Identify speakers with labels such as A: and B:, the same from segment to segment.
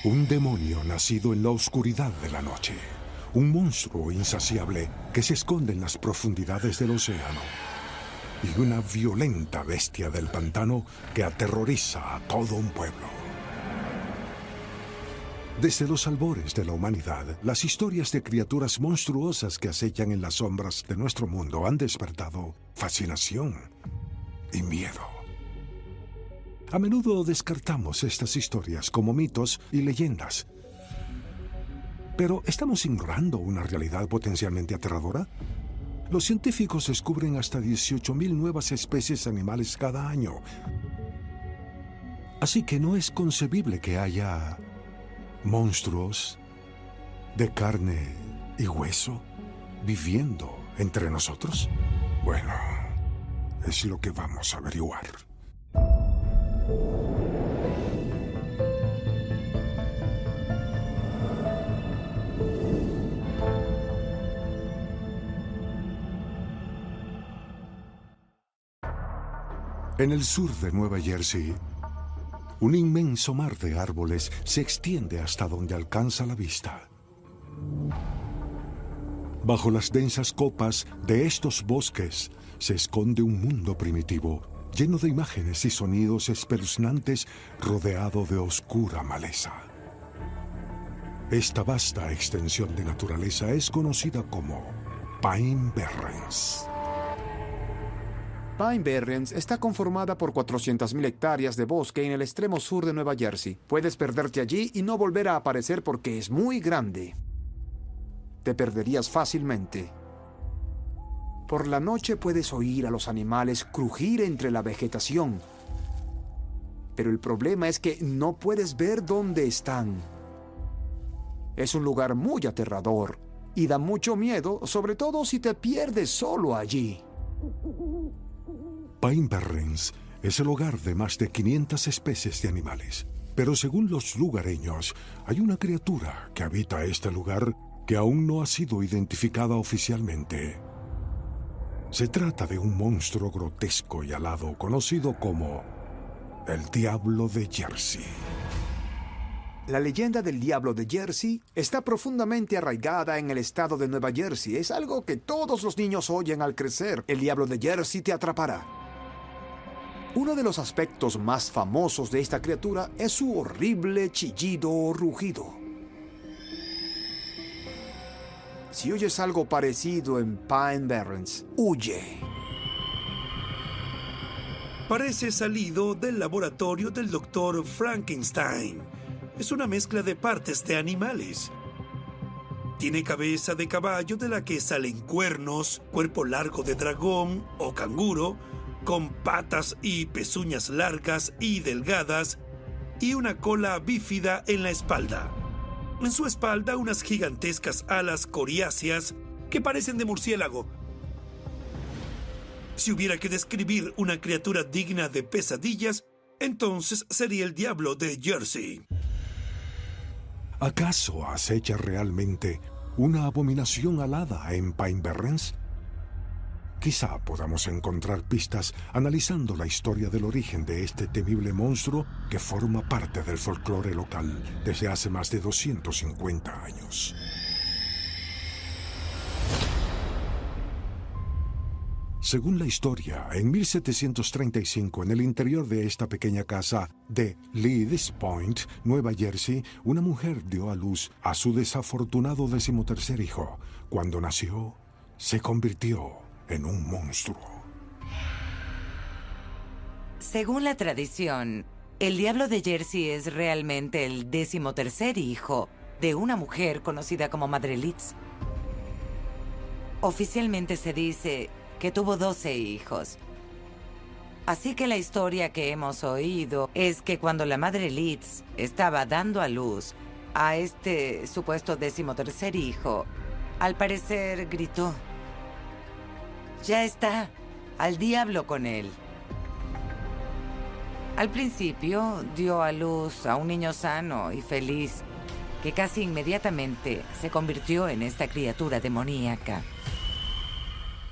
A: Un demonio nacido en la oscuridad de la noche. Un monstruo insaciable que se esconde en las profundidades del océano. Y una violenta bestia del pantano que aterroriza a todo un pueblo. Desde los albores de la humanidad, las historias de criaturas monstruosas que acechan en las sombras de nuestro mundo han despertado fascinación y miedo. A menudo descartamos estas historias como mitos y leyendas. Pero ¿estamos ignorando una realidad potencialmente aterradora? Los científicos descubren hasta 18,000 nuevas especies animales cada año. Así que no es concebible que haya monstruos de carne y hueso viviendo entre nosotros. Bueno, es lo que vamos a averiguar. En el sur de Nueva Jersey, un inmenso mar de árboles se extiende hasta donde alcanza la vista. Bajo las densas copas de estos bosques se esconde un mundo primitivo, lleno de imágenes y sonidos espeluznantes, rodeado de oscura maleza. Esta vasta extensión de naturaleza es conocida como Pine Barrens.
B: Pine Barrens está conformada por 400,000 hectáreas de bosque en el extremo sur de Nueva Jersey. Puedes perderte allí y no volver a aparecer porque es muy grande. Te perderías fácilmente. Por la noche puedes oír a los animales crujir entre la vegetación. Pero el problema es que no puedes ver dónde están. Es un lugar muy aterrador y da mucho miedo, sobre todo si te pierdes solo allí.
A: Pine Barrens es el hogar de más de 500 especies de animales. Pero según los lugareños, hay una criatura que habita este lugar que aún no ha sido identificada oficialmente. Se trata de un monstruo grotesco y alado conocido como el Diablo de Jersey.
B: La leyenda del Diablo de Jersey está profundamente arraigada en el estado de Nueva Jersey. Es algo que todos los niños oyen al crecer. El Diablo de Jersey te atrapará. Uno de los aspectos más famosos de esta criatura es su horrible chillido o rugido. Si oyes algo parecido en Pine Barrens, huye.
C: Parece salido del laboratorio del Dr. Frankenstein. Es una mezcla de partes de animales. Tiene cabeza de caballo de la que salen cuernos, cuerpo largo de dragón o canguro, con patas y pezuñas largas y delgadas, y una cola bífida en la espalda. En su espalda unas gigantescas alas coriáceas que parecen de murciélago. Si hubiera que describir una criatura digna de pesadillas, entonces sería el Diablo de Jersey.
A: ¿Acaso acecha realmente una abominación alada en Pine Barrens? Quizá podamos encontrar pistas analizando la historia del origen de este temible monstruo que forma parte del folclore local desde hace más de 250 años. Según la historia, en 1735, en el interior de esta pequeña casa de Leeds Point, Nueva Jersey, una mujer dio a luz a su desafortunado 13º hijo. Cuando nació, se convirtió en un monstruo.
D: Según la tradición, el Diablo de Jersey es realmente el 13º hijo de una mujer conocida como Madre Leeds. Oficialmente se dice que tuvo 12 hijos. Así que la historia que hemos oído es que cuando la Madre Leeds estaba dando a luz a este supuesto 13º hijo, al parecer gritó: «Ya está, al diablo con él». Al principio dio a luz a un niño sano y feliz, que casi inmediatamente se convirtió en esta criatura demoníaca.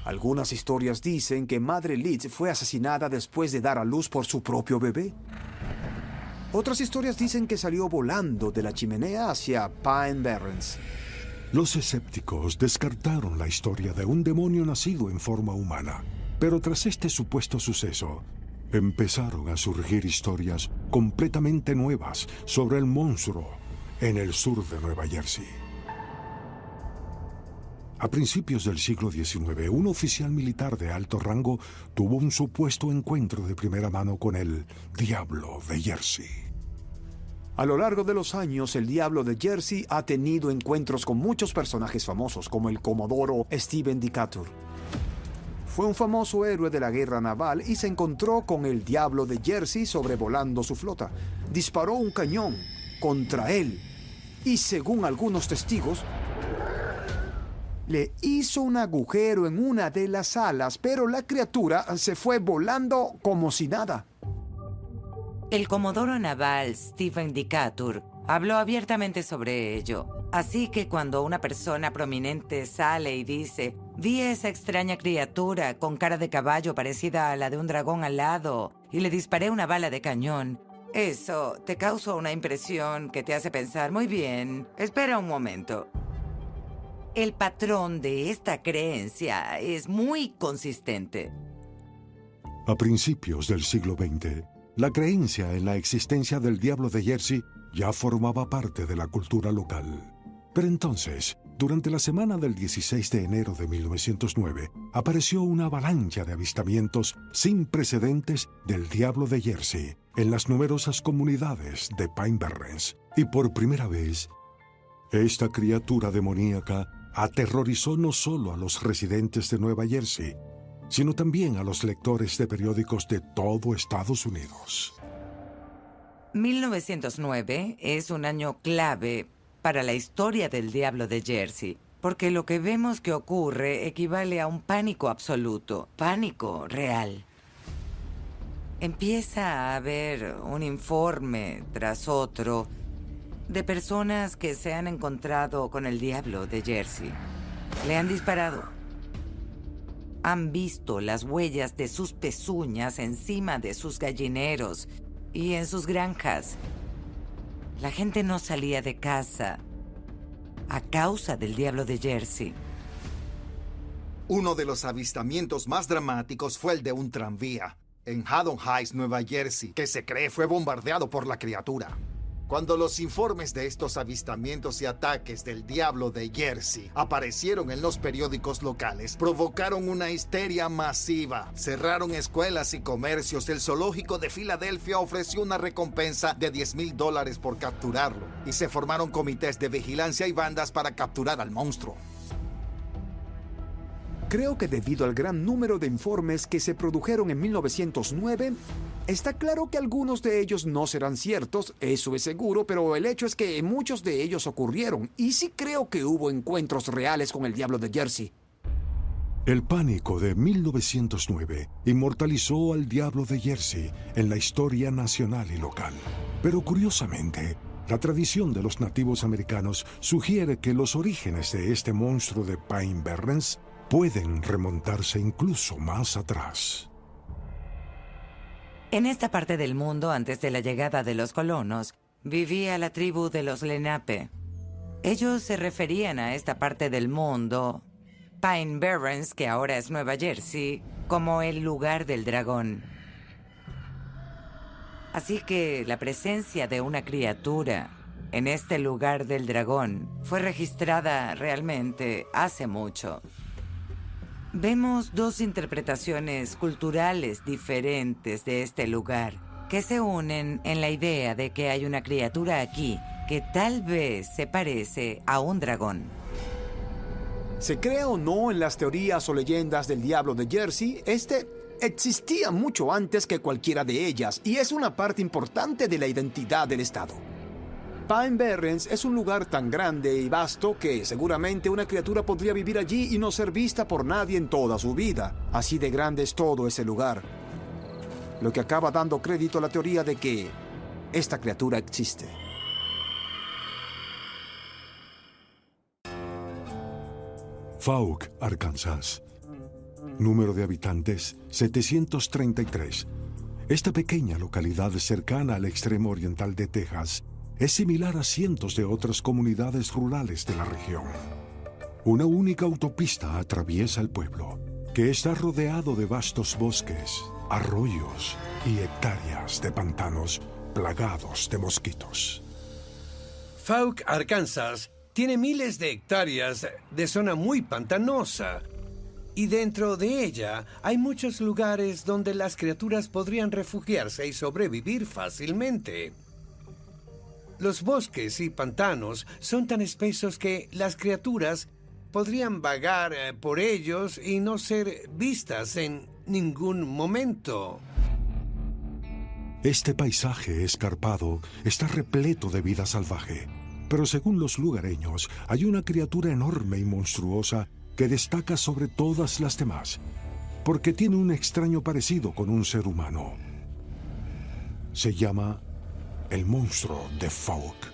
B: Algunas historias dicen que Madre Leeds fue asesinada después de dar a luz por su propio bebé. Otras historias dicen que salió volando de la chimenea hacia Pine Barrens.
A: Los escépticos descartaron la historia de un demonio nacido en forma humana, pero tras este supuesto suceso, empezaron a surgir historias completamente nuevas sobre el monstruo en el sur de Nueva Jersey. A principios del siglo XIX, un oficial militar de alto rango tuvo un supuesto encuentro de primera mano con el Diablo de Jersey.
B: A lo largo de los años, el Diablo de Jersey ha tenido encuentros con muchos personajes famosos, como el comodoro Stephen Decatur. Fue un famoso héroe de la guerra naval y se encontró con el Diablo de Jersey sobrevolando su flota. Disparó un cañón contra él y, según algunos testigos, le hizo un agujero en una de las alas, pero la criatura se fue volando como si nada.
D: El comodoro naval Stephen Decatur habló abiertamente sobre ello. Así que cuando una persona prominente sale y dice: vi esa extraña criatura con cara de caballo parecida a la de un dragón alado y le disparé una bala de cañón, eso te causa una impresión que te hace pensar: muy bien, espera un momento. El patrón de esta creencia es muy consistente.
A: A principios del siglo XX, la creencia en la existencia del Diablo de Jersey ya formaba parte de la cultura local. Pero entonces, durante la semana del 16 de enero de 1909, apareció una avalancha de avistamientos sin precedentes del Diablo de Jersey en las numerosas comunidades de Pine Barrens. Y por primera vez, esta criatura demoníaca aterrorizó no solo a los residentes de Nueva Jersey, sino también a los lectores de periódicos de todo Estados Unidos.
D: 1909 es un año clave para la historia del Diablo de Jersey, porque lo que vemos que ocurre equivale a un pánico absoluto, pánico real. Empieza a haber un informe tras otro de personas que se han encontrado con el Diablo de Jersey. Le han disparado. Han visto las huellas de sus pezuñas encima de sus gallineros y en sus granjas. La gente no salía de casa a causa del Diablo de Jersey.
E: Uno de los avistamientos más dramáticos fue el de un tranvía en Haddon Heights, Nueva Jersey, que se cree fue bombardeado por la criatura. Cuando los informes de estos avistamientos y ataques del Diablo de Jersey aparecieron en los periódicos locales, provocaron una histeria masiva. Cerraron escuelas y comercios. El zoológico de Filadelfia ofreció una recompensa de $10,000 por capturarlo. Y se formaron comités de vigilancia y bandas para capturar al monstruo.
B: Creo que debido al gran número de informes que se produjeron en 1909, está claro que algunos de ellos no serán ciertos, eso es seguro, pero el hecho es que muchos de ellos ocurrieron, y sí creo que hubo encuentros reales con el Diablo de Jersey.
A: El pánico de 1909 inmortalizó al Diablo de Jersey en la historia nacional y local. Pero curiosamente, la tradición de los nativos americanos sugiere que los orígenes de este monstruo de Pine Barrens pueden remontarse incluso más atrás.
D: En esta parte del mundo, antes de la llegada de los colonos, vivía la tribu de los Lenape. Ellos se referían a esta parte del mundo, Pine Barrens, que ahora es Nueva Jersey, como el lugar del dragón. Así que la presencia de una criatura en este lugar del dragón fue registrada realmente hace mucho. Vemos dos interpretaciones culturales diferentes de este lugar que se unen en la idea de que hay una criatura aquí que tal vez se parece a un dragón.
B: Se crea o no en las teorías o leyendas del Diablo de Jersey, existía mucho antes que cualquiera de ellas y es una parte importante de la identidad del estado. Pine Barrens es un lugar tan grande y vasto que seguramente una criatura podría vivir allí y no ser vista por nadie en toda su vida. Así de grande es todo ese lugar. Lo que acaba dando crédito a la teoría de que esta criatura existe.
A: Fouke, Arkansas. Número de habitantes, 733. Esta pequeña localidad cercana al extremo oriental de Texas es similar a cientos de otras comunidades rurales de la región. Una única autopista atraviesa el pueblo, que está rodeado de vastos bosques, arroyos y hectáreas de pantanos plagados de mosquitos.
F: Fouke, Arkansas, tiene miles de hectáreas de zona muy pantanosa. Y dentro de ella hay muchos lugares donde las criaturas podrían refugiarse y sobrevivir fácilmente. Los bosques y pantanos son tan espesos que las criaturas podrían vagar por ellos y no ser vistas en ningún momento.
A: Este paisaje escarpado está repleto de vida salvaje, pero según los lugareños hay una criatura enorme y monstruosa que destaca sobre todas las demás, porque tiene un extraño parecido con un ser humano. Se llama el monstruo de Fouke.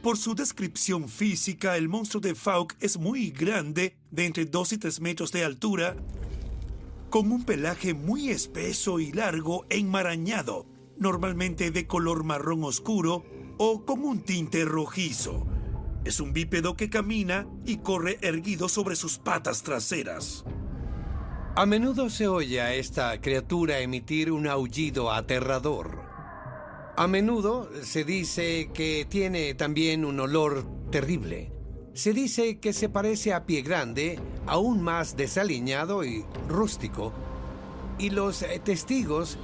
C: Por su descripción física, el monstruo de Fouke es muy grande, de entre 2 y 3 metros de altura, con un pelaje muy espeso y largo e enmarañado, normalmente de color marrón oscuro o con un tinte rojizo. Es un bípedo que camina y corre erguido sobre sus patas traseras.
F: A menudo se oye a esta criatura emitir un aullido aterrador. A menudo se dice que tiene también un olor terrible. Se dice que se parece a Pie Grande, aún más desaliñado y rústico. Y los testigos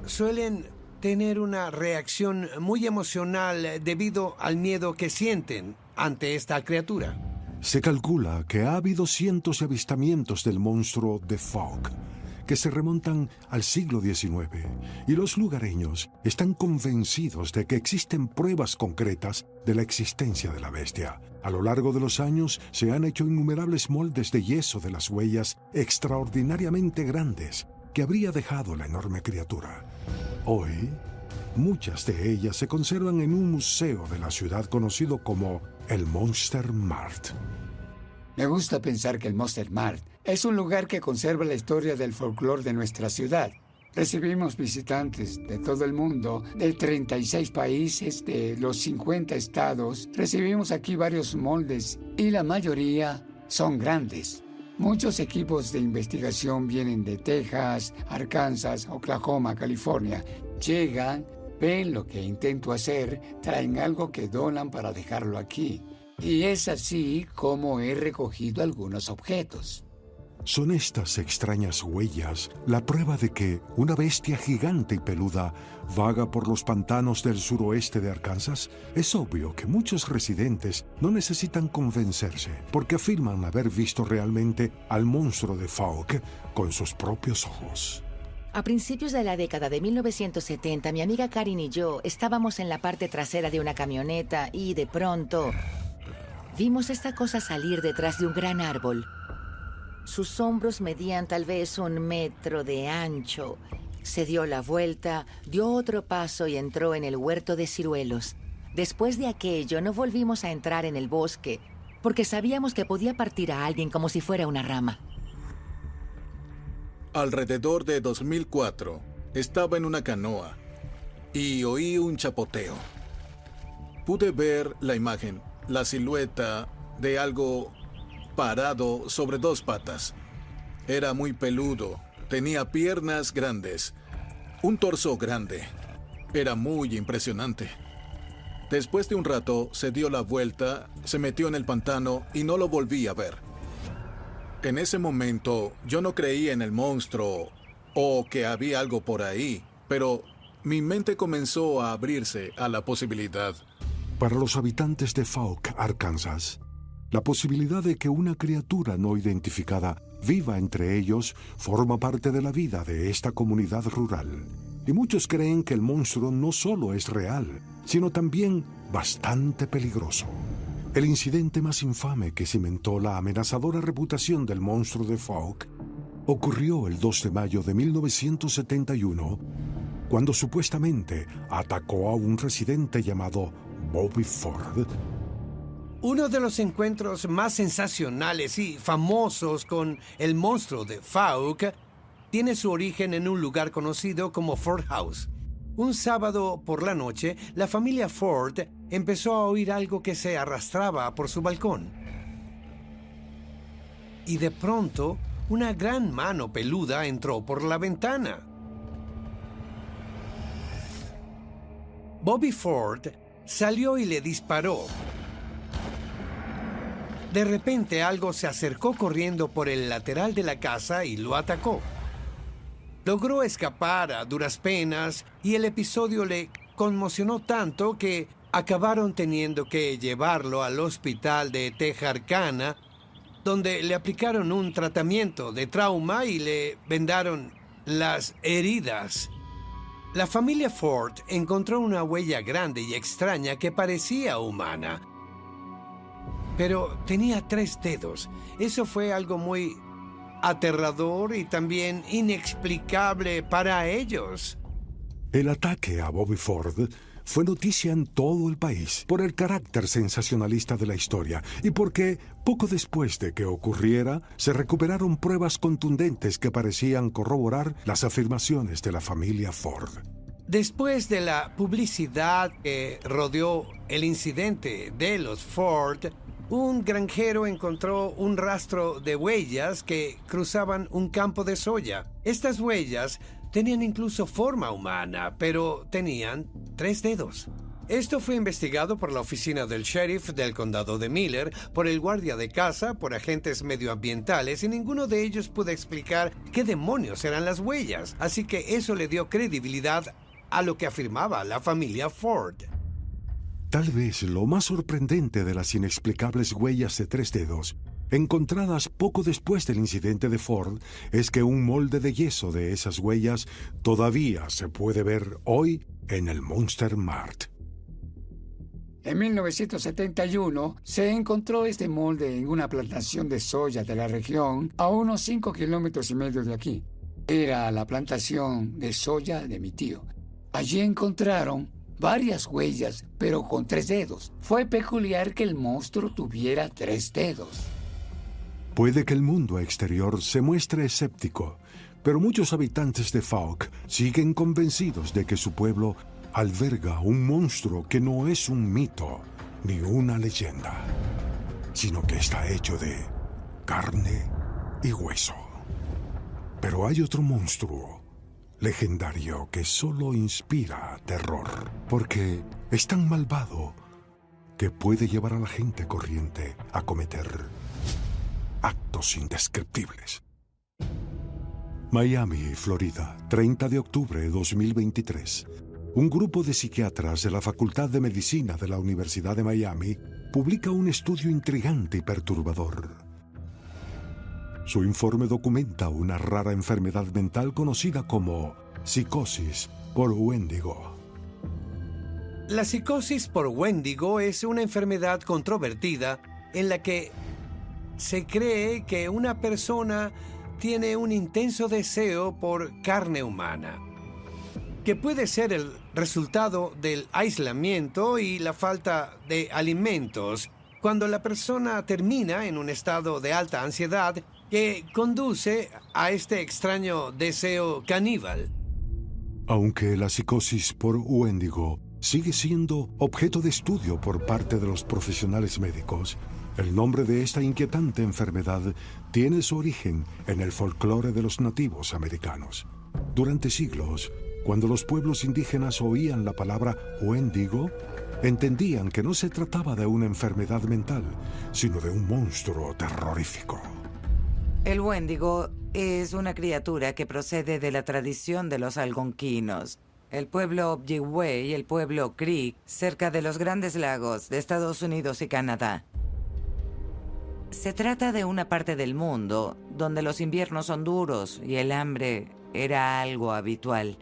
F: suelen tener una reacción muy emocional debido al miedo que sienten ante esta criatura.
A: Se calcula que ha habido cientos de avistamientos del monstruo de Fouke, que se remontan al siglo XIX, y los lugareños están convencidos de que existen pruebas concretas de la existencia de la bestia. A lo largo de los años se han hecho innumerables moldes de yeso de las huellas extraordinariamente grandes que habría dejado la enorme criatura. Hoy, muchas de ellas se conservan en un museo de la ciudad conocido como el Monster Mart.
G: Me gusta pensar que el Monster Mart es un lugar que conserva la historia del folclore de nuestra ciudad. Recibimos visitantes de todo el mundo, de 36 países, de los 50 estados. Recibimos aquí varios moldes y la mayoría son grandes. Muchos equipos de investigación vienen de Texas, Arkansas, Oklahoma, California. Llegan, ven lo que intento hacer, traen algo que donan para dejarlo aquí. Y es así como he recogido algunos objetos.
A: ¿Son estas extrañas huellas la prueba de que una bestia gigante y peluda vaga por los pantanos del suroeste de Arkansas? Es obvio que muchos residentes no necesitan convencerse porque afirman haber visto realmente al monstruo de Fouke con sus propios ojos.
H: A principios de la década de 1970, mi amiga Karin y yo estábamos en la parte trasera de una camioneta y de pronto vimos esta cosa salir detrás de un gran árbol. Sus hombros medían tal vez 1 metro de ancho. Se dio la vuelta, dio otro paso y entró en el huerto de ciruelos. Después de aquello, no volvimos a entrar en el bosque, porque sabíamos que podía partir a alguien como si fuera una rama.
I: Alrededor de 2004, estaba en una canoa y oí un chapoteo. Pude ver la imagen, la silueta de algo parado sobre 2 patas. Era muy peludo, tenía piernas grandes, un torso grande. Era muy impresionante. Después de un rato, se dio la vuelta, se metió en el pantano y no lo volví a ver. En ese momento, yo no creía en el monstruo o que había algo por ahí, pero mi mente comenzó a abrirse a la posibilidad.
A: Para los habitantes de Fouke, Arkansas, la posibilidad de que una criatura no identificada viva entre ellos forma parte de la vida de esta comunidad rural. Y muchos creen que el monstruo no solo es real, sino también bastante peligroso. El incidente más infame que cimentó la amenazadora reputación del monstruo de Fouke ocurrió el 2 de mayo de 1971, cuando supuestamente atacó a un residente llamado Bobby Ford.
F: Uno de los encuentros más sensacionales y famosos con el monstruo de Fouke tiene su origen en un lugar conocido como Ford House. Un sábado por la noche, la familia Ford empezó a oír algo que se arrastraba por su balcón. Y de pronto, una gran mano peluda entró por la ventana. Bobby Ford salió y le disparó. De repente algo se acercó corriendo por el lateral de la casa y lo atacó. Logró escapar a duras penas y el episodio le conmocionó tanto que acabaron teniendo que llevarlo al hospital de Texarkana, donde le aplicaron un tratamiento de trauma y le vendaron las heridas. La familia Ford encontró una huella grande y extraña que parecía humana, pero tenía 3 dedos. Eso fue algo muy aterrador y también inexplicable para ellos.
A: El ataque a Bobby Ford fue noticia en todo el país por el carácter sensacionalista de la historia y porque, poco después de que ocurriera, se recuperaron pruebas contundentes que parecían corroborar las afirmaciones de la familia Ford.
F: Después de la publicidad que rodeó el incidente de los Ford, un granjero encontró un rastro de huellas que cruzaban un campo de soya. Estas huellas tenían incluso forma humana, pero tenían 3 dedos. Esto fue investigado por la oficina del sheriff del condado de Miller, por el guardia de casa, por agentes medioambientales, y ninguno de ellos pudo explicar qué demonios eran las huellas. Así que eso le dio credibilidad a lo que afirmaba la familia Ford.
A: Tal vez lo más sorprendente de las inexplicables huellas de 3 dedos, encontradas poco después del incidente de Ford, es que un molde de yeso de esas huellas todavía se puede ver hoy en el Monster Mart.
G: En 1971 se encontró este molde en una plantación de soya de la región a unos 5 kilómetros y medio de aquí. Era la plantación de soya de mi tío. Allí encontraron varias huellas, pero con 3 dedos. Fue peculiar que el monstruo tuviera 3 dedos.
A: Puede que el mundo exterior se muestre escéptico, pero muchos habitantes de Fouke siguen convencidos de que su pueblo alberga un monstruo que no es un mito ni una leyenda, sino que está hecho de carne y hueso. Pero hay otro monstruo legendario que solo inspira terror, porque es tan malvado que puede llevar a la gente corriente a cometer actos indescriptibles. Miami, Florida, 30 de octubre de 2023. Un grupo de psiquiatras de la Facultad de Medicina de la Universidad de Miami publica un estudio intrigante y perturbador. Su informe documenta una rara enfermedad mental conocida como psicosis por Wendigo.
F: La psicosis por Wendigo es una enfermedad controvertida en la que se cree que una persona tiene un intenso deseo por carne humana, que puede ser el resultado del aislamiento y la falta de alimentos, cuando la persona termina en un estado de alta ansiedad que conduce a este extraño deseo caníbal.
A: Aunque la psicosis por Wendigo sigue siendo objeto de estudio por parte de los profesionales médicos, el nombre de esta inquietante enfermedad tiene su origen en el folclore de los nativos americanos. Durante siglos, cuando los pueblos indígenas oían la palabra Wendigo, entendían que no se trataba de una enfermedad mental, sino de un monstruo terrorífico.
D: El Wendigo es una criatura que procede de la tradición de los algonquinos, el pueblo Ojibwe y el pueblo Creek, cerca de los Grandes Lagos de Estados Unidos y Canadá. Se trata de una parte del mundo donde los inviernos son duros y el hambre era algo habitual.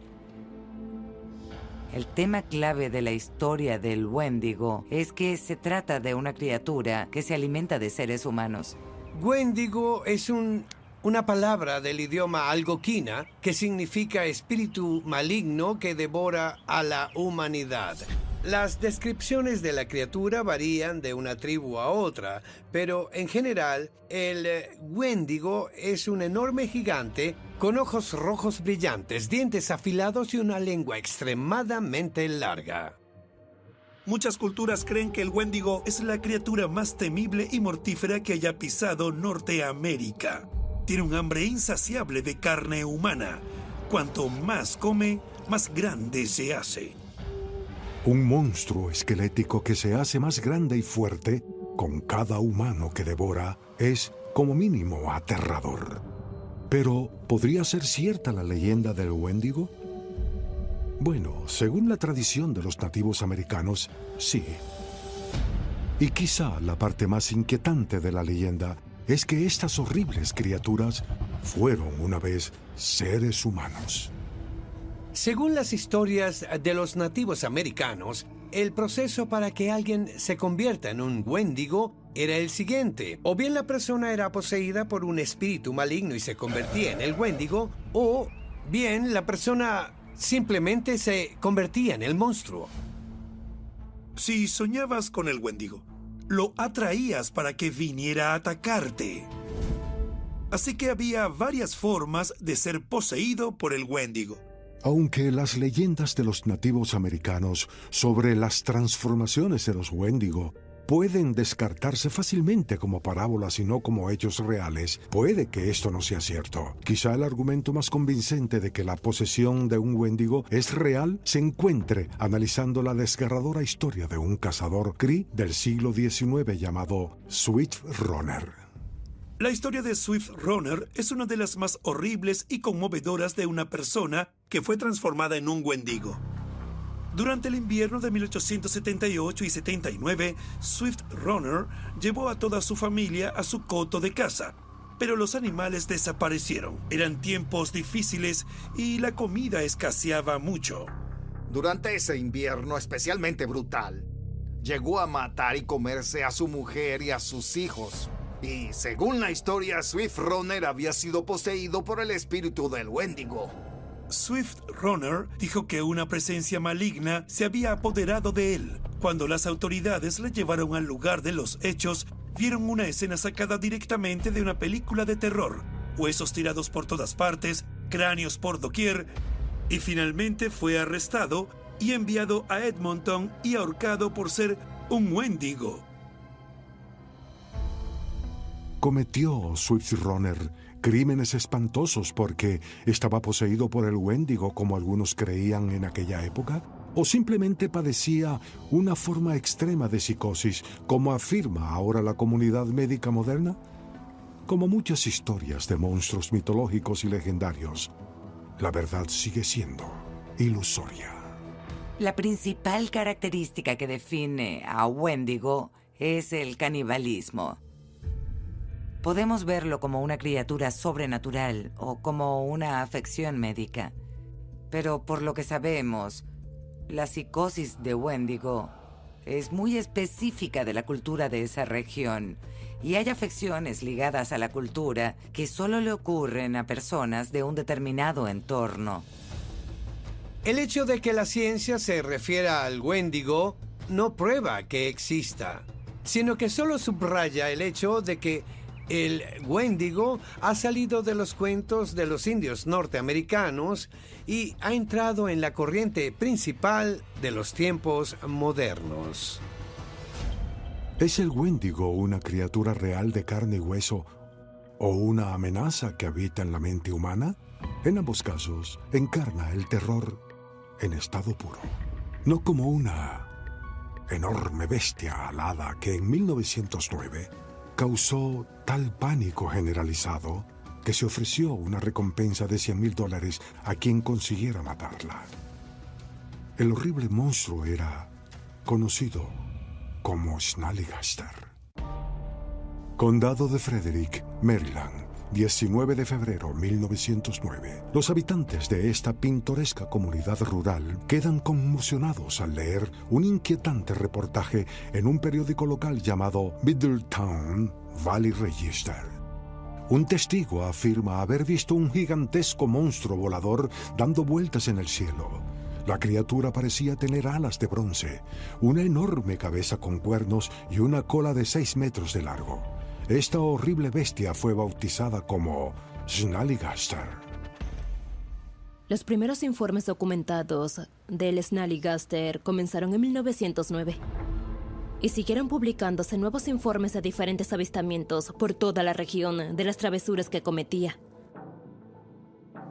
D: El tema clave de la historia del Wendigo es que se trata de una criatura que se alimenta de seres humanos.
F: Wendigo es una palabra del idioma algonquina que significa espíritu maligno que devora a la humanidad. Las descripciones de la criatura varían de una tribu a otra, pero en general el Wendigo es un enorme gigante con ojos rojos brillantes, dientes afilados y una lengua extremadamente larga.
C: Muchas culturas creen que el Wendigo es la criatura más temible y mortífera que haya pisado Norteamérica. Tiene un hambre insaciable de carne humana. Cuanto más come, más grande se hace.
A: Un monstruo esquelético que se hace más grande y fuerte con cada humano que devora es, como mínimo, aterrador. Pero, ¿podría ser cierta la leyenda del Wendigo? Bueno, según la tradición de los nativos americanos, sí. Y quizá la parte más inquietante de la leyenda es que estas horribles criaturas fueron una vez seres humanos.
F: Según las historias de los nativos americanos, el proceso para que alguien se convierta en un Wendigo era el siguiente. O bien la persona era poseída por un espíritu maligno y se convertía en el Wendigo, o bien la persona simplemente se convertía en el monstruo.
C: Si soñabas con el Wendigo, lo atraías para que viniera a atacarte. Así que había varias formas de ser poseído por el Wendigo.
A: Aunque las leyendas de los nativos americanos sobre las transformaciones de los Wendigo pueden descartarse fácilmente como parábolas y no como hechos reales, puede que esto no sea cierto. Quizá el argumento más convincente de que la posesión de un Wendigo es real se encuentre analizando la desgarradora historia de un cazador Cree del siglo XIX llamado Swift Runner.
C: La historia de Swift Runner es una de las más horribles y conmovedoras de una persona que fue transformada en un Wendigo. Durante el invierno de 1878 y 79, Swift Runner llevó a toda su familia a su coto de caza, pero los animales desaparecieron. Eran tiempos difíciles y la comida escaseaba mucho.
E: Durante ese invierno especialmente brutal, llegó a matar y comerse a su mujer y a sus hijos. Y según la historia, Swift Runner había sido poseído por el espíritu del Wendigo.
C: Swift Runner dijo que una presencia maligna se había apoderado de él. Cuando las autoridades le llevaron al lugar de los hechos, vieron una escena sacada directamente de una película de terror. Huesos tirados por todas partes, cráneos por doquier, y finalmente fue arrestado y enviado a Edmonton y ahorcado por ser un Wendigo.
A: ¿Cometió Swift Runner crímenes espantosos porque estaba poseído por el Wendigo como algunos creían en aquella época? ¿O simplemente padecía una forma extrema de psicosis, como afirma ahora la comunidad médica moderna? Como muchas historias de monstruos mitológicos y legendarios, la verdad sigue siendo ilusoria.
D: La principal característica que define a Wendigo es el canibalismo. Podemos verlo como una criatura sobrenatural o como una afección médica. Pero por lo que sabemos, la psicosis de Wendigo es muy específica de la cultura de esa región y hay afecciones ligadas a la cultura que solo le ocurren a personas de un determinado entorno.
F: El hecho de que la ciencia se refiera al Wendigo no prueba que exista, sino que solo subraya el hecho de que el Wendigo ha salido de los cuentos de los indios norteamericanos y ha entrado en la corriente principal de los tiempos modernos.
A: ¿Es el Wendigo una criatura real de carne y hueso o una amenaza que habita en la mente humana? En ambos casos, encarna el terror en estado puro, no como una enorme bestia alada que en 1909 causó tal pánico generalizado que se ofreció una recompensa de $100,000 a quien consiguiera matarla. El horrible monstruo era conocido como Snallygaster. Condado de Frederick, Maryland, 19 de febrero 1909. Los habitantes de esta pintoresca comunidad rural quedan conmocionados al leer un inquietante reportaje en un periódico local llamado Middletown Valley Register. Un testigo afirma haber visto un gigantesco monstruo volador dando vueltas en el cielo. La criatura parecía tener alas de bronce, una enorme cabeza con cuernos y una cola de 6 metros de largo. Esta horrible bestia fue bautizada como Snallygaster.
J: Los primeros informes documentados del Snallygaster comenzaron en 1909 y siguieron publicándose nuevos informes de diferentes avistamientos por toda la región de las travesuras que cometía.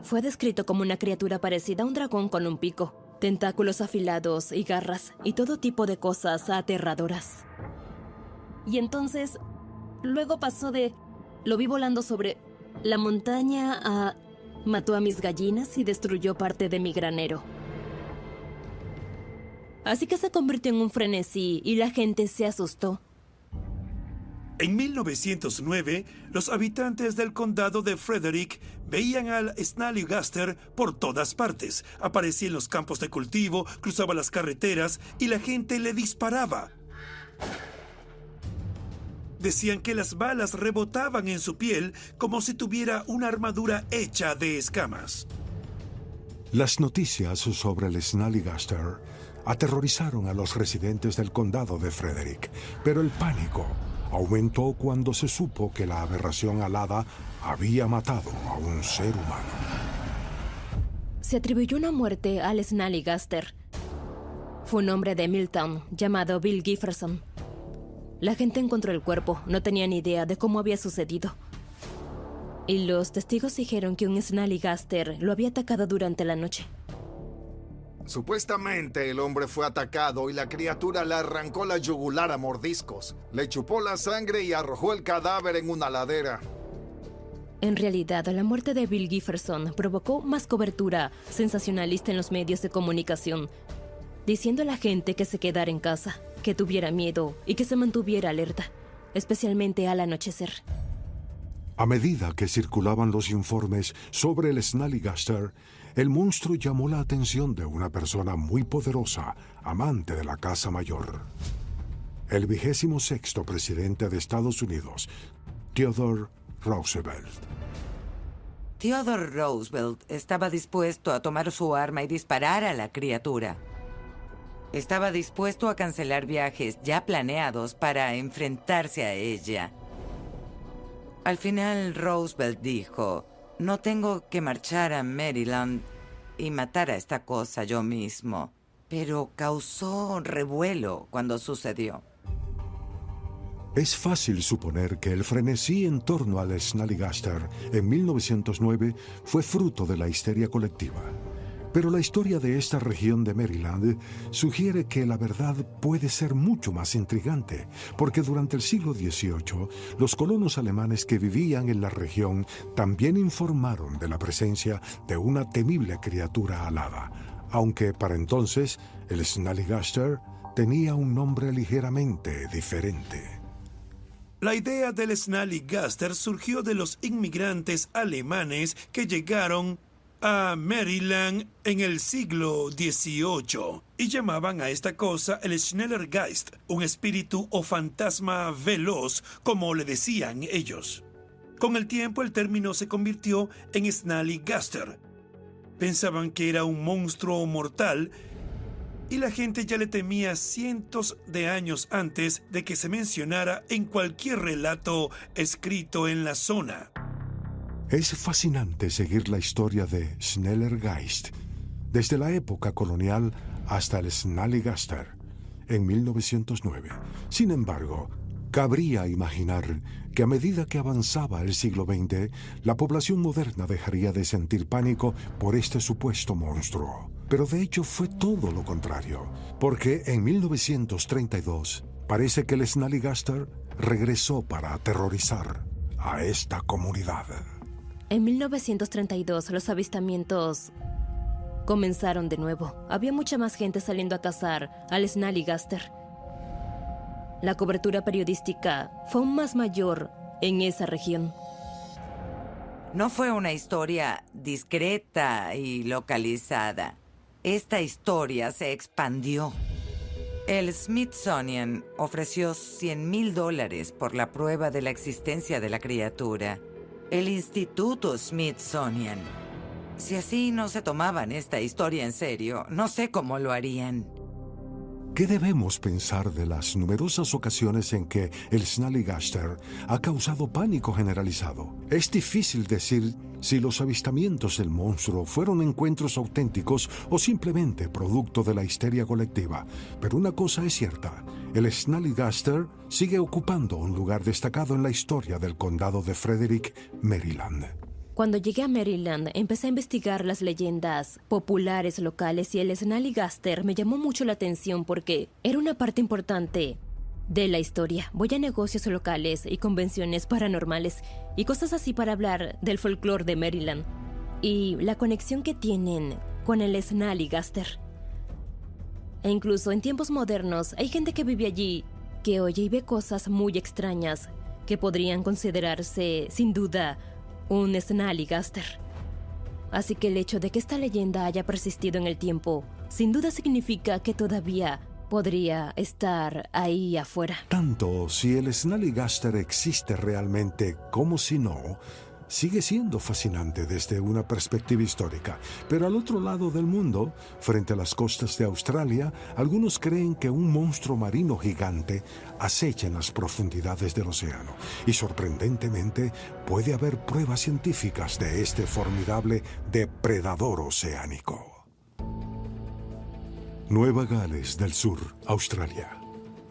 J: Fue descrito como una criatura parecida a un dragón con un pico, tentáculos afilados y garras y todo tipo de cosas aterradoras. Y entonces, luego pasó de lo vi volando sobre la montaña a mató a mis gallinas y destruyó parte de mi granero. Así que se convirtió en un frenesí y la gente se asustó.
C: En 1909, los habitantes del condado de Frederick veían al Snallygaster por todas partes. Aparecía en los campos de cultivo, cruzaba las carreteras y la gente le disparaba. Decían que las balas rebotaban en su piel como si tuviera una armadura hecha de escamas.
A: Las noticias sobre el Snallygaster aterrorizaron a los residentes del condado de Frederick, pero el pánico aumentó cuando se supo que la aberración alada había matado a un ser humano.
J: Se atribuyó una muerte al Snallygaster. Fue un hombre de Milltown llamado Bill Gifford. La gente encontró el cuerpo, no tenían idea de cómo había sucedido. Y los testigos dijeron que un Snallygaster lo había atacado durante la noche.
E: Supuestamente el hombre fue atacado y la criatura le arrancó la yugular a mordiscos, le chupó la sangre y arrojó el cadáver en una ladera.
J: En realidad, la muerte de Bill Gifford provocó más cobertura sensacionalista en los medios de comunicación, diciendo a la gente que se quedara en casa, que tuviera miedo y que se mantuviera alerta, especialmente al anochecer.
A: A medida que circulaban los informes sobre el Snallygaster, el monstruo llamó la atención de una persona muy poderosa, amante de la Casa Mayor. El 26º presidente de Estados Unidos, Theodore Roosevelt.
D: Theodore Roosevelt estaba dispuesto a tomar su arma y disparar a la criatura. Estaba dispuesto a cancelar viajes ya planeados para enfrentarse a ella. Al final, Roosevelt dijo: no tengo que marchar a Maryland y matar a esta cosa yo mismo. Pero causó revuelo cuando sucedió.
A: Es fácil suponer que el frenesí en torno al Snallygaster en 1909 fue fruto de la histeria colectiva. Pero la historia de esta región de Maryland sugiere que la verdad puede ser mucho más intrigante, porque durante el siglo XVIII, los colonos alemanes que vivían en la región también informaron de la presencia de una temible criatura alada, aunque para entonces el Snallygaster tenía un nombre ligeramente diferente.
C: La idea del Snallygaster surgió de los inmigrantes alemanes que llegaron a Maryland en el siglo XVIII y llamaban a esta cosa el Schnellergeist, un espíritu o fantasma veloz, como le decían ellos. Con el tiempo el término se convirtió en Snallygaster. Pensaban que era un monstruo mortal y la gente ya le temía cientos de años antes de que se mencionara en cualquier relato escrito en la zona.
A: Es fascinante seguir la historia de Schnellergeist, desde la época colonial hasta el Snallygaster, en 1909. Sin embargo, cabría imaginar que a medida que avanzaba el siglo XX, la población moderna dejaría de sentir pánico por este supuesto monstruo. Pero de hecho fue todo lo contrario, porque en 1932 parece que el Snallygaster regresó para aterrorizar a esta comunidad.
J: En 1932, los avistamientos comenzaron de nuevo. Había mucha más gente saliendo a cazar al Snallygaster. La cobertura periodística fue aún más mayor en esa región.
D: No fue una historia discreta y localizada. Esta historia se expandió. El Smithsonian ofreció $100,000 por la prueba de la existencia de la criatura. El Instituto Smithsonian. Si así no se tomaban esta historia en serio, no sé cómo lo harían.
A: ¿Qué debemos pensar de las numerosas ocasiones en que el Snallygaster ha causado pánico generalizado? Es difícil decir si los avistamientos del monstruo fueron encuentros auténticos o simplemente producto de la histeria colectiva. Pero una cosa es cierta, el Snallygaster sigue ocupando un lugar destacado en la historia del condado de Frederick, Maryland.
J: Cuando llegué a Maryland, empecé a investigar las leyendas populares locales y el Snallygaster me llamó mucho la atención porque era una parte importante de la historia. Voy a negocios locales y convenciones paranormales y cosas así para hablar del folclore de Maryland y la conexión que tienen con el Snallygaster. E incluso en tiempos modernos hay gente que vive allí, que oye y ve cosas muy extrañas que podrían considerarse, sin duda, un Snallygaster. Así que el hecho de que esta leyenda haya persistido en el tiempo, sin duda significa que todavía podría estar ahí afuera.
A: Tanto si el Snallygaster existe realmente como si no, sigue siendo fascinante desde una perspectiva histórica. Pero al otro lado del mundo, frente a las costas de Australia, algunos creen que un monstruo marino gigante acecha en las profundidades del océano. Y sorprendentemente, puede haber pruebas científicas de este formidable depredador oceánico. Nueva Gales del Sur, Australia.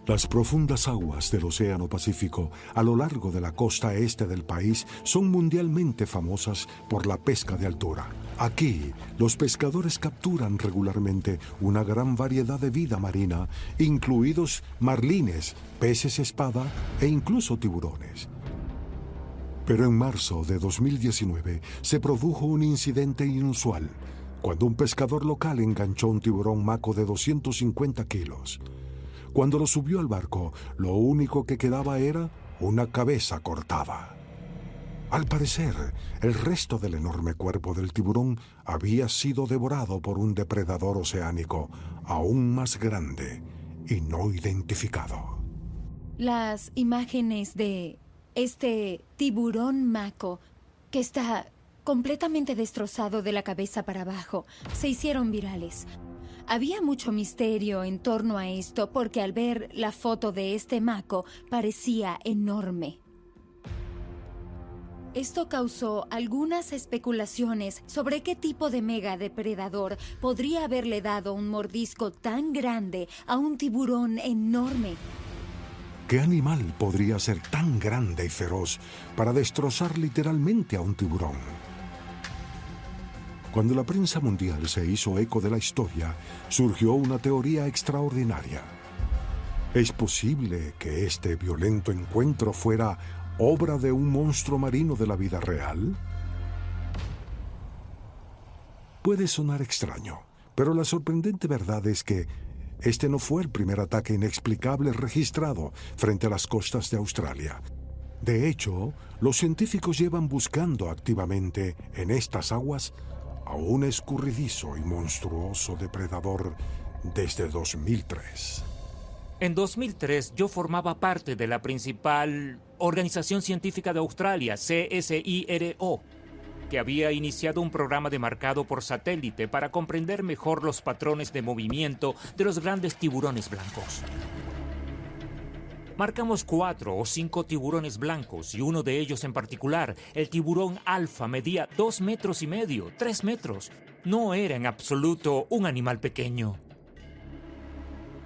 A: Las profundas aguas del Océano Pacífico a lo largo de la costa este del país son mundialmente famosas por la pesca de altura. Aquí, los pescadores capturan regularmente una gran variedad de vida marina, incluidos marlines, peces espada e incluso tiburones. Pero en marzo de 2019 se produjo un incidente inusual, cuando un pescador local enganchó un tiburón maco de 250 kilos. Cuando lo subió al barco, lo único que quedaba era una cabeza cortada. Al parecer, el resto del enorme cuerpo del tiburón había sido devorado por un depredador oceánico aún más grande y no identificado.
K: Las imágenes de este tiburón maco que está completamente destrozado de la cabeza para abajo se hicieron virales. Había mucho misterio en torno a esto porque al ver la foto de este maco parecía enorme. Esto causó algunas especulaciones sobre qué tipo de megadepredador podría haberle dado un mordisco tan grande a un tiburón enorme.
A: ¿Qué animal podría ser tan grande y feroz para destrozar literalmente a un tiburón? Cuando la prensa mundial se hizo eco de la historia, surgió una teoría extraordinaria. ¿Es posible que este violento encuentro fuera obra de un monstruo marino de la vida real? Puede sonar extraño, pero la sorprendente verdad es que este no fue el primer ataque inexplicable registrado frente a las costas de Australia. De hecho, los científicos llevan buscando activamente en estas aguas a un escurridizo y monstruoso depredador desde 2003.
L: En 2003 yo formaba parte de la principal organización científica de Australia, CSIRO, que había iniciado un programa de marcado por satélite para comprender mejor los patrones de movimiento de los grandes tiburones blancos. Marcamos 4 o 5 tiburones blancos y uno de ellos en particular, el tiburón alfa, medía 2,5 metros, 3 metros. No era en absoluto un animal pequeño.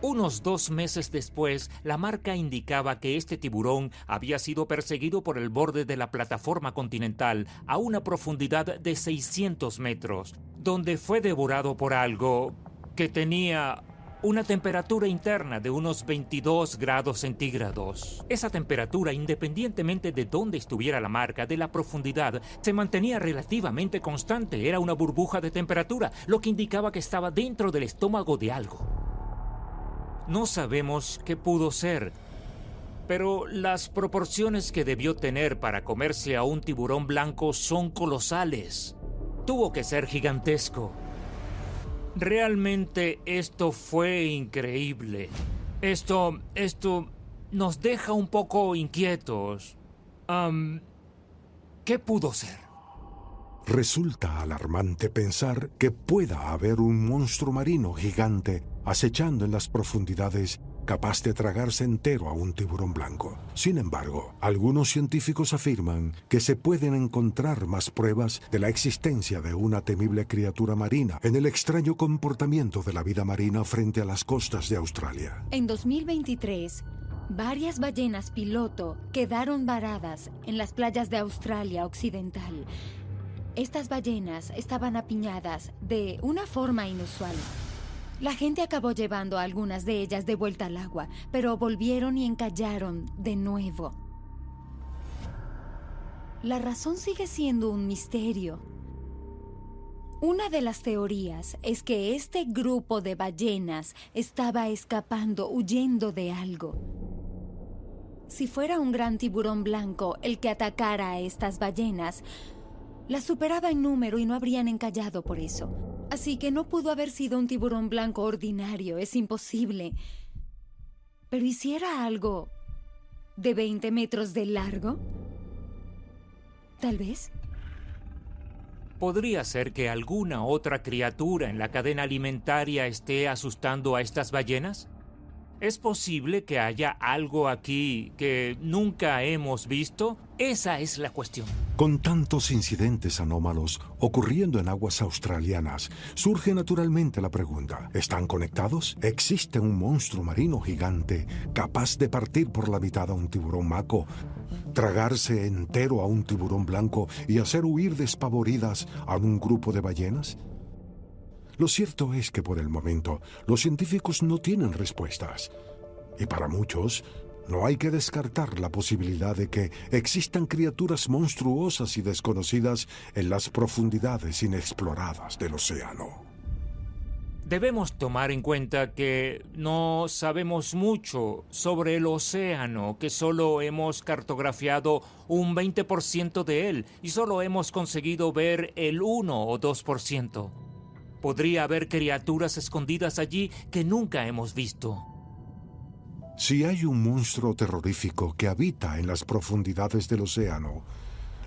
L: Unos 2 meses después, la marca indicaba que este tiburón había sido perseguido por el borde de la plataforma continental a una profundidad de 600 metros, donde fue devorado por algo que tenía una temperatura interna de unos 22 grados centígrados. Esa temperatura, independientemente de dónde estuviera la marca, de la profundidad, se mantenía relativamente constante. Era una burbuja de temperatura, lo que indicaba que estaba dentro del estómago de algo. No sabemos qué pudo ser, pero las proporciones que debió tener para comerse a un tiburón blanco son colosales. Tuvo que ser gigantesco. Realmente esto fue increíble. Esto nos deja un poco inquietos. ¿Qué pudo ser?
A: Resulta alarmante pensar que pueda haber un monstruo marino gigante acechando en las profundidades capaz de tragarse entero a un tiburón blanco. Sin embargo, algunos científicos afirman que se pueden encontrar más pruebas de la existencia de una temible criatura marina en el extraño comportamiento de la vida marina frente a las costas de Australia.
K: En 2023, varias ballenas piloto quedaron varadas en las playas de Australia Occidental. Estas ballenas estaban apiñadas de una forma inusual. La gente acabó llevando a algunas de ellas de vuelta al agua, pero volvieron y encallaron de nuevo. La razón sigue siendo un misterio. Una de las teorías es que este grupo de ballenas estaba escapando, huyendo de algo. Si fuera un gran tiburón blanco el que atacara a estas ballenas, las superaba en número y no habrían encallado por eso. Así que no pudo haber sido un tiburón blanco ordinario, es imposible. Pero ¿y si era algo de 20 metros de largo? Tal vez.
L: ¿Podría ser que alguna otra criatura en la cadena alimentaria esté asustando a estas ballenas? ¿Es posible que haya algo aquí que nunca hemos visto? Esa es la cuestión.
A: Con tantos incidentes anómalos ocurriendo en aguas australianas, surge naturalmente la pregunta: ¿están conectados? ¿Existe un monstruo marino gigante capaz de partir por la mitad a un tiburón maco, tragarse entero a un tiburón blanco y hacer huir despavoridas a un grupo de ballenas? Lo cierto es que por el momento los científicos no tienen respuestas. Y para muchos, no hay que descartar la posibilidad de que existan criaturas monstruosas y desconocidas en las profundidades inexploradas del océano.
L: Debemos tomar en cuenta que no sabemos mucho sobre el océano, que solo hemos cartografiado un 20% de él y solo hemos conseguido ver el 1 o 2%. Podría haber criaturas escondidas allí que nunca hemos visto.
A: Si hay un monstruo terrorífico que habita en las profundidades del océano,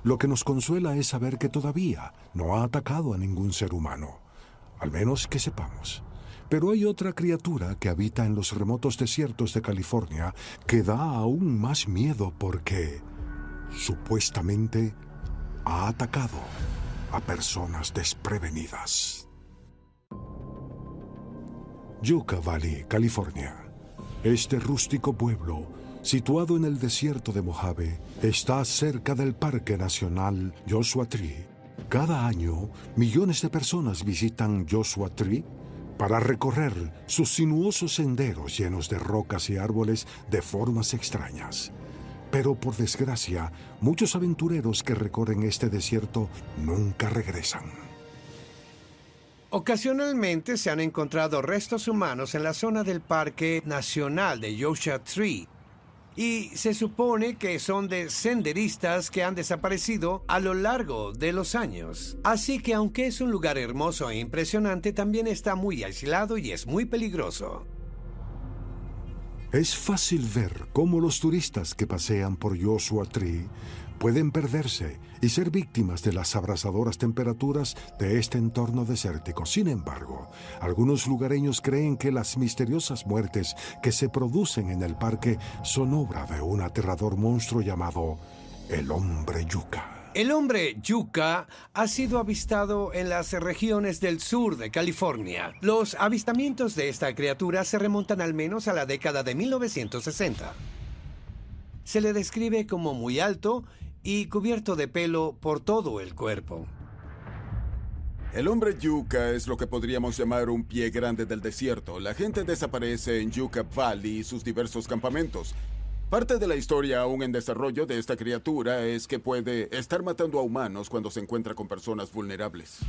A: lo que nos consuela es saber que todavía no ha atacado a ningún ser humano, al menos que sepamos. Pero hay otra criatura que habita en los remotos desiertos de California que da aún más miedo porque, supuestamente, ha atacado a personas desprevenidas. Yucca Valley, California. Este rústico pueblo, situado en el desierto de Mojave, está cerca del Parque Nacional Joshua Tree. Cada año, millones de personas visitan Joshua Tree para recorrer sus sinuosos senderos llenos de rocas y árboles de formas extrañas. Pero por desgracia, muchos aventureros que recorren este desierto nunca regresan.
F: Ocasionalmente se han encontrado restos humanos en la zona del Parque Nacional de Joshua Tree y se supone que son de senderistas que han desaparecido a lo largo de los años. Así que aunque es un lugar hermoso e impresionante, también está muy aislado y es muy peligroso.
A: Es fácil ver cómo los turistas que pasean por Joshua Tree pueden perderse y ser víctimas de las abrasadoras temperaturas de este entorno desértico. Sin embargo, algunos lugareños creen que las misteriosas muertes que se producen en el parque son obra de un aterrador monstruo llamado el Hombre Yucca.
F: El Hombre Yucca ha sido avistado en las regiones del sur de California. Los avistamientos de esta criatura se remontan al menos a la década de 1960. Se le describe como muy alto y cubierto de pelo por todo el cuerpo.
M: El Hombre Yucca es lo que podríamos llamar un pie grande del desierto. La gente desaparece en Yucca Valley y sus diversos campamentos. Parte de la historia aún en desarrollo de esta criatura es que puede estar matando a humanos cuando se encuentra con personas vulnerables.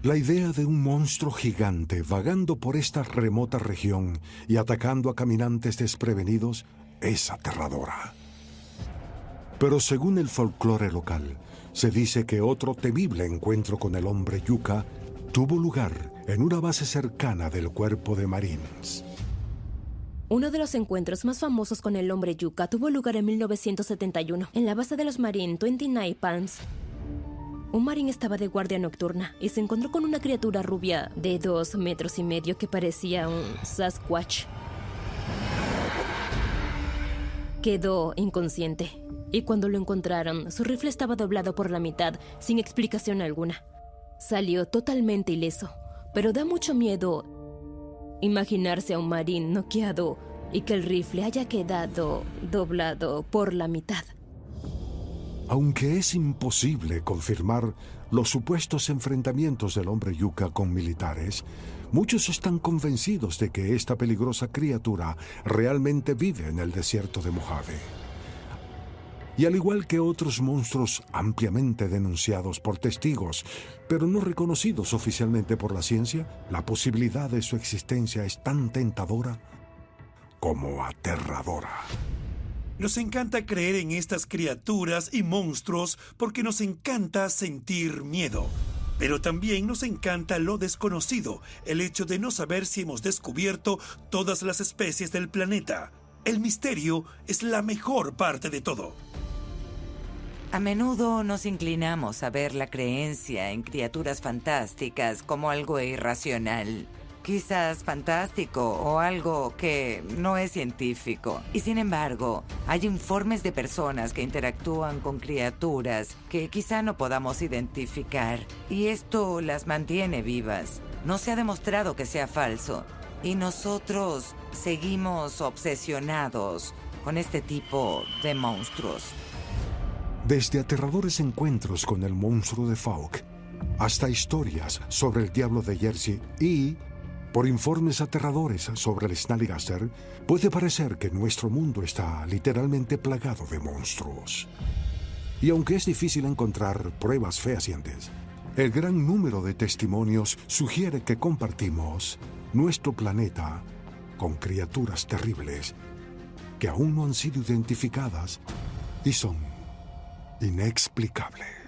A: La idea de un monstruo gigante vagando por esta remota región y atacando a caminantes desprevenidos es aterradora. Pero según el folclore local, se dice que otro temible encuentro con el Hombre Yucca tuvo lugar en una base cercana del Cuerpo de Marines.
J: Uno de los encuentros más famosos con el Hombre Yucca tuvo lugar en 1971, en la base de los Marines 29 Palms. Un marín estaba de guardia nocturna y se encontró con una criatura rubia de 2,5 metros que parecía un Sasquatch. Quedó inconsciente. Y cuando lo encontraron, su rifle estaba doblado por la mitad, sin explicación alguna. Salió totalmente ileso, pero da mucho miedo imaginarse a un marín noqueado y que el rifle haya quedado doblado por la mitad.
A: Aunque es imposible confirmar los supuestos enfrentamientos del hombre yuca con militares, muchos están convencidos de que esta peligrosa criatura realmente vive en el desierto de Mojave. Y al igual que otros monstruos ampliamente denunciados por testigos, pero no reconocidos oficialmente por la ciencia, la posibilidad de su existencia es tan tentadora como aterradora.
C: Nos encanta creer en estas criaturas y monstruos porque nos encanta sentir miedo. Pero también nos encanta lo desconocido, el hecho de no saber si hemos descubierto todas las especies del planeta. El misterio es la mejor parte de todo.
D: A menudo nos inclinamos a ver la creencia en criaturas fantásticas como algo irracional. Quizás fantástico o algo que no es científico. Y sin embargo, hay informes de personas que interactúan con criaturas que quizá no podamos identificar. Y esto las mantiene vivas. No se ha demostrado que sea falso. Y nosotros seguimos obsesionados con este tipo de monstruos.
A: Desde aterradores encuentros con el monstruo de Fouke hasta historias sobre el diablo de Jersey y, por informes aterradores sobre el Snallygaster, puede parecer que nuestro mundo está literalmente plagado de monstruos. Y aunque es difícil encontrar pruebas fehacientes, el gran número de testimonios sugiere que compartimos nuestro planeta con criaturas terribles que aún no han sido identificadas y son inexplicables.